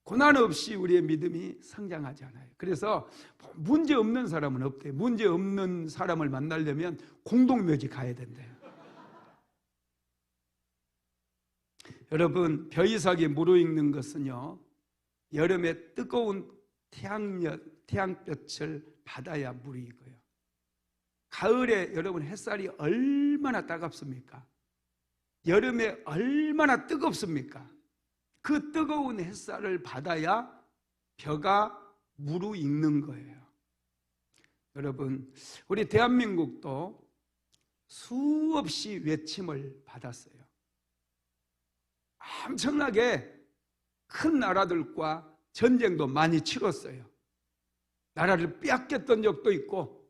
고난 없이 우리의 믿음이 성장하지 않아요. 그래서 문제 없는 사람은 없대요. 문제 없는 사람을 만나려면 공동묘지 가야 된대요. 여러분, 벼이삭이 무르익는 것은요, 여름에 뜨거운 태양볕을 받아야 무르익어요. 가을에 여러분 햇살이 얼마나 따갑습니까? 여름에 얼마나 뜨겁습니까? 그 뜨거운 햇살을 받아야 벼가 무르익는 거예요. 여러분, 우리 대한민국도 수없이 외침을 받았어요. 엄청나게 큰 나라들과 전쟁도 많이 치렀어요. 나라를 빼앗겼던 적도 있고,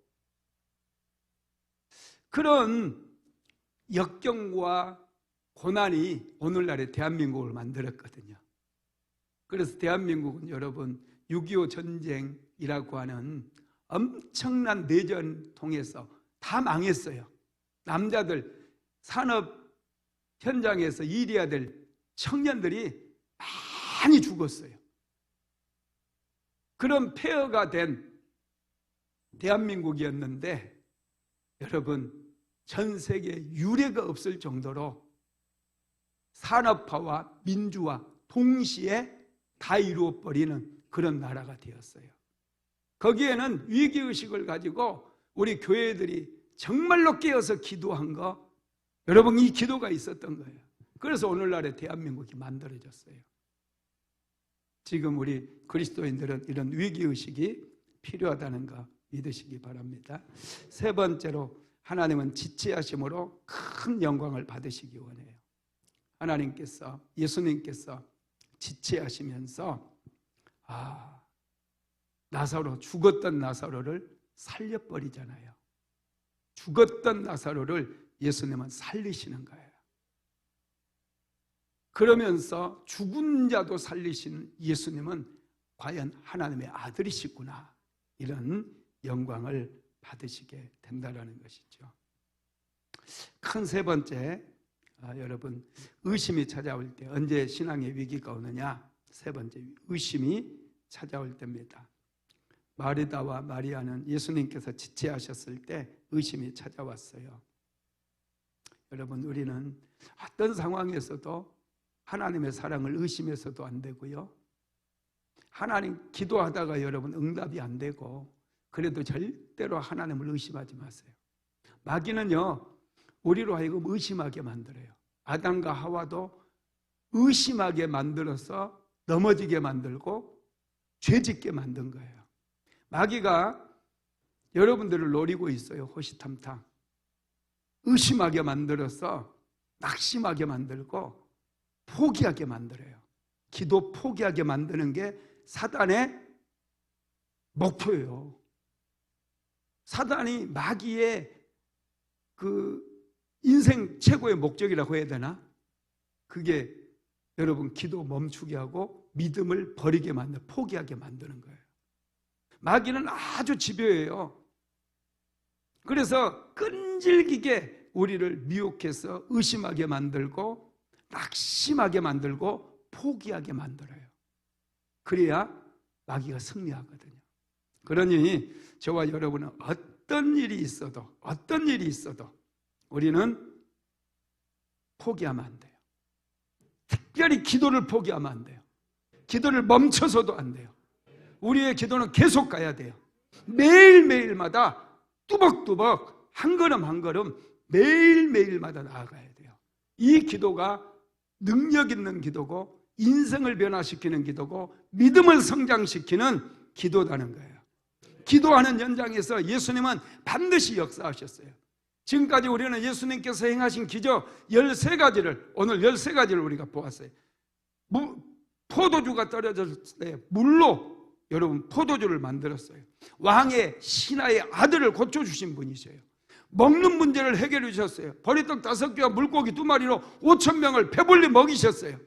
그런 역경과 고난이 오늘날의 대한민국을 만들었거든요. 그래서 대한민국은 여러분 6.25 전쟁이라고 하는 엄청난 내전 통해서 다 망했어요. 남자들 산업 현장에서 일해야 될 청년들이 많이 죽었어요. 그런 폐허가 된 대한민국이었는데 여러분, 전 세계에 유례가 없을 정도로 산업화와 민주화 동시에 다 이루어버리는 그런 나라가 되었어요. 거기에는 위기의식을 가지고 우리 교회들이 정말로 깨어서 기도한 거, 여러분 이 기도가 있었던 거예요. 그래서 오늘날의 대한민국이 만들어졌어요. 지금 우리 그리스도인들은 이런 위기의식이 필요하다는 거 믿으시기 바랍니다. 세 번째로, 하나님은 지체하심으로 큰 영광을 받으시기 원해요. 하나님께서, 예수님께서 지체하시면서 나사로, 죽었던 나사로를 살려버리잖아요. 죽었던 나사로를 예수님은 살리시는 거예요. 그러면서 죽은 자도 살리신 예수님은 과연 하나님의 아들이시구나, 이런 영광을 받으시게 된다는 것이죠. 큰 세 번째, 여러분, 의심이 찾아올 때, 언제 신앙의 위기가 오느냐? 세 번째, 의심이 찾아올 때입니다. 마르다와 마리아는 예수님께서 지체하셨을 때 의심이 찾아왔어요. 여러분, 우리는 어떤 상황에서도 하나님의 사랑을 의심해서도 안 되고요, 하나님 기도하다가 여러분 응답이 안 되고, 그래도 절대로 하나님을 의심하지 마세요. 마귀는요, 우리로 하여금 의심하게 만들어요. 아담과 하와도 의심하게 만들어서 넘어지게 만들고 죄짓게 만든 거예요. 마귀가 여러분들을 노리고 있어요. 호시탐탐 의심하게 만들어서 낙심하게 만들고 포기하게 만들어요. 기도 포기하게 만드는 게 사단의 목표예요. 사단이, 마귀의 그 인생 최고의 목적이라고 해야 되나? 그게 여러분 기도 멈추게 하고 믿음을 버리게 만들고 포기하게 만드는 거예요. 마귀는 아주 집요해요. 그래서 끈질기게 우리를 미혹해서 의심하게 만들고 낙심하게 만들고 포기하게 만들어요. 그래야 마귀가 승리하거든요. 그러니 저와 여러분은 어떤 일이 있어도 우리는 포기하면 안 돼요. 특별히 기도를 포기하면 안 돼요. 기도를 멈춰서도 안 돼요. 우리의 기도는 계속 가야 돼요. 매일매일마다 뚜벅뚜벅 한 걸음 한 걸음 매일매일마다 나아가야 돼요. 이 기도가 능력 있는 기도고 인생을 변화시키는 기도고 믿음을 성장시키는 기도라는 거예요. 기도하는 현장에서 예수님은 반드시 역사하셨어요. 지금까지 우리는 예수님께서 행하신 기적 13가지를 오늘 13가지를 우리가 보았어요. 포도주가 떨어졌을 때 물로 여러분 포도주를 만들었어요. 왕의 신하의 아들을 고쳐주신 분이세요. 먹는 문제를 해결해 주셨어요. 보리떡 5개와 물고기 2마리로 5,000명을 배불리 먹이셨어요.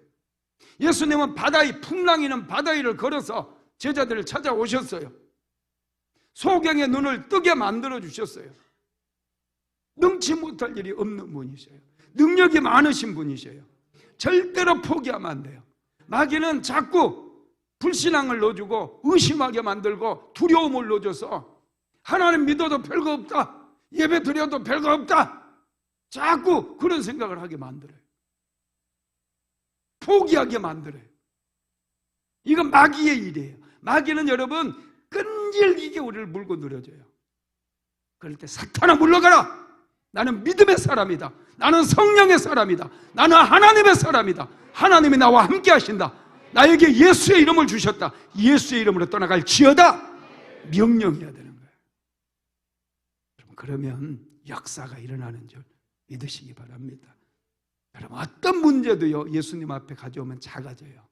예수님은 풍랑이는 바다 위를 걸어서 제자들을 찾아오셨어요. 소경의 눈을 뜨게 만들어 주셨어요. 능치 못할 일이 없는 분이셔요. 능력이 많으신 분이셔요. 절대로 포기하면 안 돼요. 마귀는 자꾸 불신앙을 넣어주고 의심하게 만들고 두려움을 넣어줘서 하나님 믿어도 별거 없다, 예배 드려도 별거 없다, 자꾸 그런 생각을 하게 만들어요. 포기하게 만들어요. 이건 마귀의 일이에요. 마귀는 여러분 끈질기게 우리를 물고 늘어져요. 그럴 때 사탄아 물러가라. 나는 믿음의 사람이다. 나는 성령의 사람이다. 나는 하나님의 사람이다. 하나님이 나와 함께 하신다. 나에게 예수의 이름을 주셨다. 예수의 이름으로 떠나갈 지어다. 명령해야 되는 거예요. 그러면 역사가 일어나는 줄 믿으시기 바랍니다. 여러분 어떤 문제도요 예수님 앞에 가져오면 작아져요.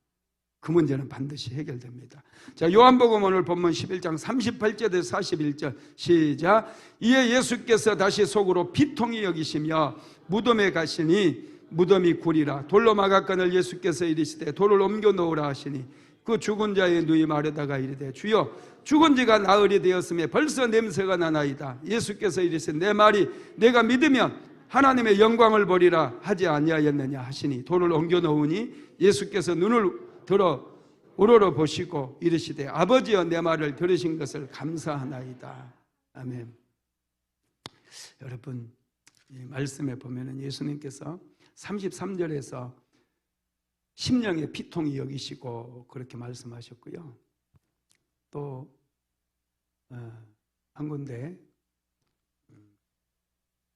그 문제는 반드시 해결됩니다. 자, 요한복음 오늘 본문 11장 38절에서 41절 시작. 이에 예수께서 다시 속으로 비통히 여기시며 무덤에 가시니 무덤이 구리라. 돌로 막았거늘 예수께서 이르시되 돌을 옮겨 놓으라 하시니 그 죽은 자의 누이 마르다가 이르되 주여 죽은 지가 나흘이 되었으며 벌써 냄새가 나나이다. 예수께서 이르시되 내 말이 내가 믿으면 하나님의 영광을 보리라 하지 아니하였느냐 하시니 돌을 옮겨 놓으니 예수께서 눈을 들어 우러러 보시고 이르시되 아버지여 내 말을 들으신 것을 감사하나이다. 아멘. 여러분 이 말씀에 보면은 예수님께서 33절에서 심령의 피통이 여기시고 그렇게 말씀하셨고요. 또 한 군데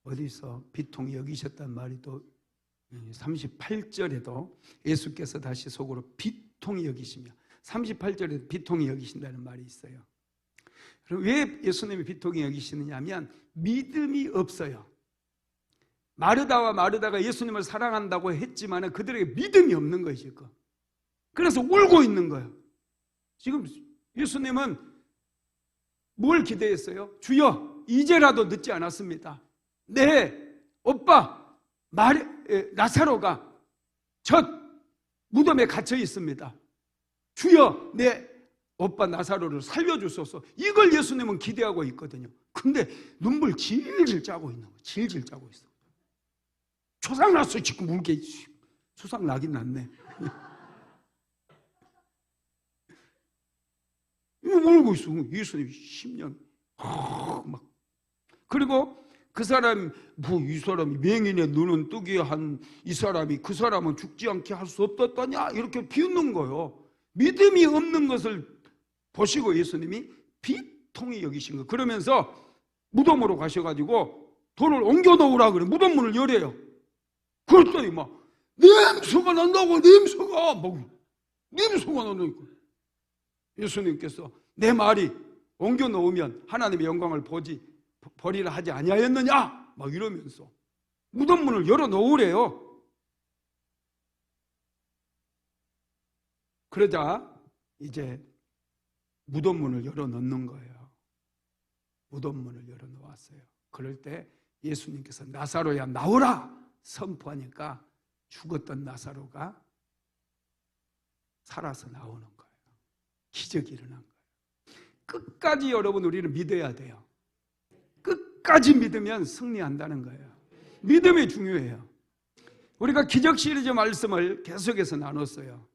어디서 비통이 여기셨단 말이 또 38절에도 예수께서 다시 속으로 비통이 여기시며 38절에도 비통이 여기신다는 말이 있어요. 그럼 왜 예수님이 비통이 여기시느냐 하면 믿음이 없어요. 마르다가 예수님을 사랑한다고 했지만 그들에게 믿음이 없는 것이죠. 그래서 울고 있는 거예요. 지금 예수님은 뭘 기대했어요? 주여 이제라도 늦지 않았습니다. 내 오빠 나사로가 저 무덤에 갇혀 있습니다. 주여 내 오빠 나사로를 살려주소서. 이걸 예수님은 기대하고 있거든요. 근데 눈물 질질 짜고 있는 거예요. 질질 짜고 있어. 초상 났어요. 지금 울게. 초상 나긴 났네. 울고 있어. 예수님 심령 막. 그리고 그 사람이 이 사람이 맹인의 눈은 뜨게 한 이 사람이 그 사람은 죽지 않게 할 수 없었더냐 이렇게 비웃는 거예요. 믿음이 없는 것을 보시고 예수님이 비통히 여기신 거예요. 그러면서 무덤으로 가셔가지고 돌을 옮겨 놓으라 그래. 무덤 문을 열어요. 그랬더니 막 냄새가 난다고. 냄새가 난다니까. 예수님께서 내 말이 옮겨 놓으면 하나님의 영광을 버리라 하지 아니하였느냐 막 이러면서 무덤 문을 열어 놓으래요. 그러자 이제 무덤 문을 열어 놓는 거예요. 무덤 문을 열어 놓았어요. 그럴 때 예수님께서 나사로야 나오라 선포하니까 죽었던 나사로가 살아서 나오는 거예요. 기적이 일어난 거예요. 끝까지 여러분 우리는 믿어야 돼요. 끝까지 믿으면 승리한다는 거예요. 믿음이 중요해요. 우리가 기적 시리즈 말씀을 계속해서 나눴어요.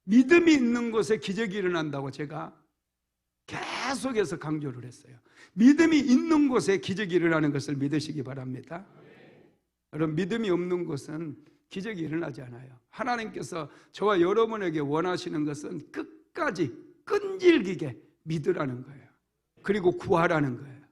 믿음이 있는 곳에 기적이 일어난다고 제가 계속해서 강조를 했어요. 믿음이 있는 곳에 기적이 일어나는 것을 믿으시기 바랍니다. 여러분, 믿음이 없는 곳은 기적이 일어나지 않아요. 하나님께서 저와 여러분에게 원하시는 것은 끝까지 끈질기게 믿으라는 거예요. 그리고 구하라는 거예요.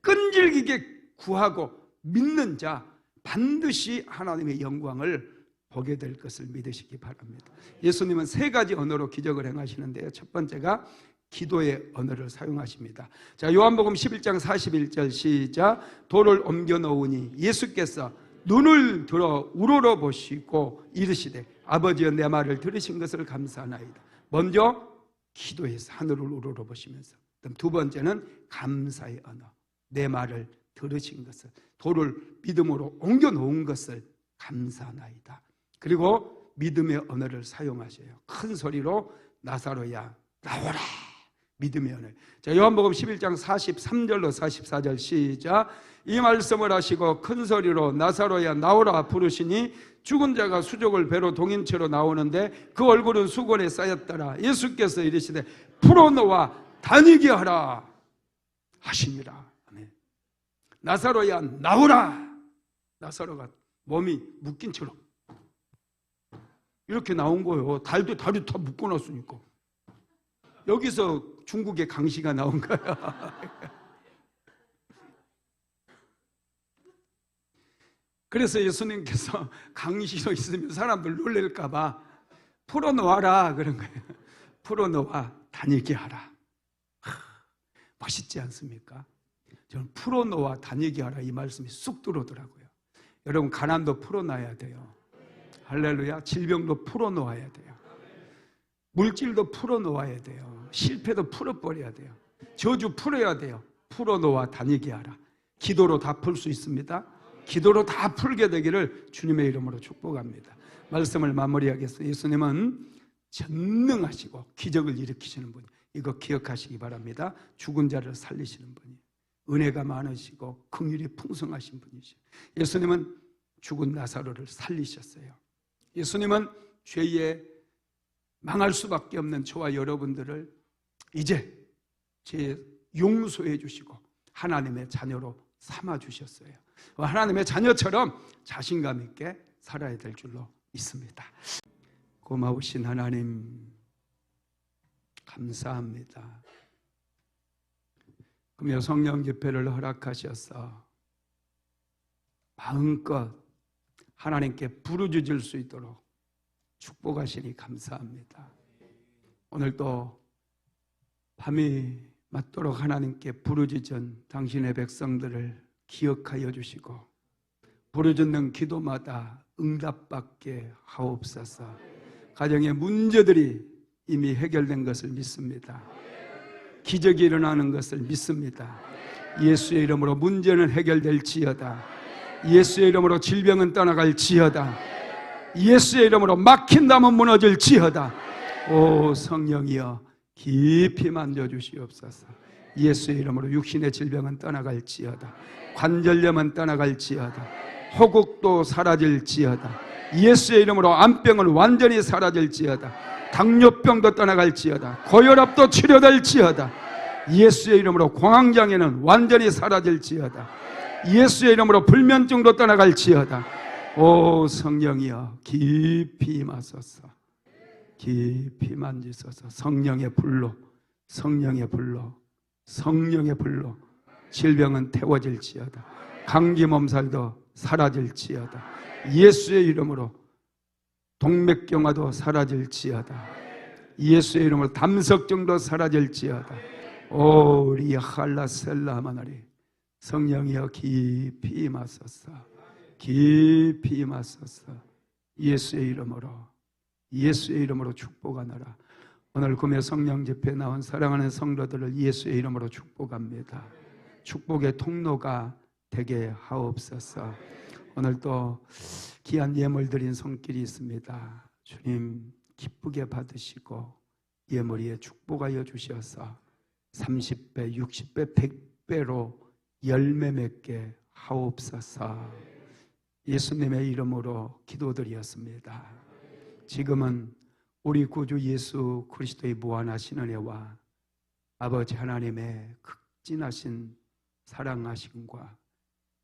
끈질기게 구하고 믿는 자 반드시 하나님의 영광을 보게 될 것을 믿으시기 바랍니다. 예수님은 세 가지 언어로 기적을 행하시는데요, 첫 번째가 기도의 언어를 사용하십니다. 자, 요한복음 11장 41절 시작. 돌을 옮겨 놓으니 예수께서 눈을 들어 우러러 보시고 이르시되 아버지여 내 말을 들으신 것을 감사하나이다. 먼저 기도해서 하늘을 우러러 보시면서, 그럼 두 번째는 감사의 언어, 내 말을 들으신 것을, 돌을 믿음으로 옮겨 놓은 것을 감사하나이다. 그리고 믿음의 언어를 사용하셔요. 큰 소리로 나사로야 나오라. 믿음의 언어. 자, 요한복음 11장 43절로 44절 시작. 이 말씀을 하시고 큰 소리로 나사로야 나오라 부르시니 죽은 자가 수족을 배로 동인채로 나오는데 그 얼굴은 수건에 쌓였더라. 예수께서 이르시되 풀어놓아 다니게 하라 하시니라. 아멘. 나사로야 나오라. 나사로가 몸이 묶인 채로 이렇게 나온 거예요. 다리 다 묶어놨으니까. 여기서 중국의 강시가 나온 거야. 그래서 예수님께서 강시로 있으면 사람들 놀랄까 봐 풀어놓아라 그런 거예요. 풀어놓아 다니게 하라. 멋있지 않습니까? 저는 풀어놓아 다니게 하라 이 말씀이 쑥 들어오더라고요. 여러분, 가난도 풀어놔야 돼요. 할렐루야. 질병도 풀어놓아야 돼요. 물질도 풀어놓아야 돼요. 실패도 풀어버려야 돼요. 저주 풀어야 돼요. 풀어놓아 다니게 하라. 기도로 다 풀 수 있습니다. 기도로 다 풀게 되기를 주님의 이름으로 축복합니다. 말씀을 마무리하겠습니다. 예수님은 전능하시고 기적을 일으키시는 분, 이거 기억하시기 바랍니다. 죽은 자를 살리시는 분이 은혜가 많으시고 긍휼이 풍성하신 분이시죠. 예수님은 죽은 나사로를 살리셨어요. 예수님은 죄에 망할 수밖에 없는 저와 여러분들을 이제 제 용서해 주시고 하나님의 자녀로 삼아 주셨어요. 하나님의 자녀처럼 자신감 있게 살아야 될 줄로 믿습니다. 고마우신 하나님 감사합니다. 금요 성령 집회를 허락하셔서 마음껏 하나님께 부르짖을 수 있도록 축복하시니 감사합니다. 오늘도 밤이 맞도록 하나님께 부르짖은 당신의 백성들을 기억하여 주시고 부르짖는 기도마다 응답받게 하옵소서. 가정의 문제들이 이미 해결된 것을 믿습니다. 기적이 일어나는 것을 믿습니다. 예수의 이름으로 문제는 해결될지어다. 예수의 이름으로 질병은 떠나갈지어다. 예수의 이름으로 막힌 담은 무너질지어다. 오 성령이여 깊이 만져주시옵소서. 예수의 이름으로 육신의 질병은 떠나갈지어다. 관절염은 떠나갈지어다. 호국도 사라질지어다. 예수의 이름으로 암병은 완전히 사라질지어다. 당뇨병도 떠나갈지어다. 고혈압도 치료될지어다. 예수의 이름으로 공황장애는 완전히 사라질지어다. 예수의 이름으로 불면증도 떠나갈지어다. 오 성령이여 깊이 임하소서. 깊이 만지소서. 성령의 불로, 성령의 불로, 성령의 불로 질병은 태워질지어다. 감기 몸살도 사라질지어다. 예수의 이름으로 동맥경화도 사라질지어다. 예수의 이름으로 담석증도 사라질지어다. 오 리할라셀라마나리 성령이여 깊이 임하소서. 깊이 임하소서. 예수의 이름으로, 예수의 이름으로 축복하노라. 오늘 금요 성령 집회에 나온 사랑하는 성도들을 예수의 이름으로 축복합니다. 축복의 통로가 되게 하옵소서. 오늘 또 귀한 예물 드린 손길이 있습니다. 주님 기쁘게 받으시고 예물 위에 축복하여 주셔서 30배, 60배, 100배로 열매 맺게 하옵소서. 예수님의 이름으로 기도드렸습니다. 지금은 우리 구주 예수 그리스도의 무한하신 은혜와 아버지 하나님의 극진하신 사랑하심과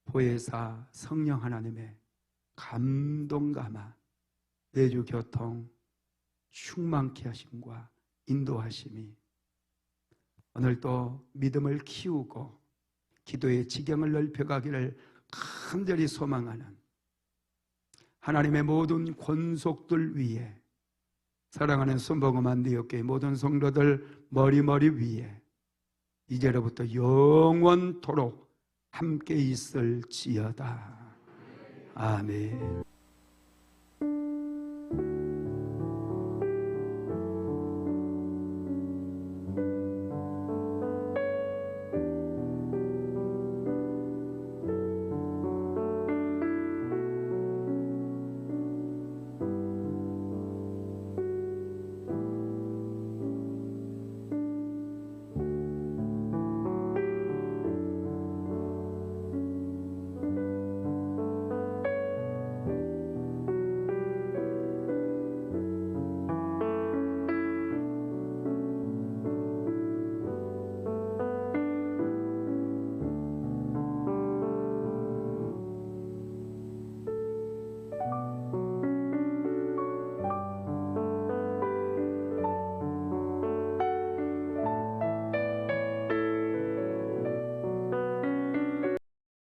보혜사 성령 하나님의 감동감화 내주 교통 충만케 하심과 인도하심이 오늘도 믿음을 키우고 기도의 지경을 넓혀가기를 간절히 소망하는 하나님의 모든 권속들 위에 사랑하는 순복음 안디옥교회 모든 성도들 머리머리 위에 이제로부터 영원토록 함께 있을지어다. 아멘.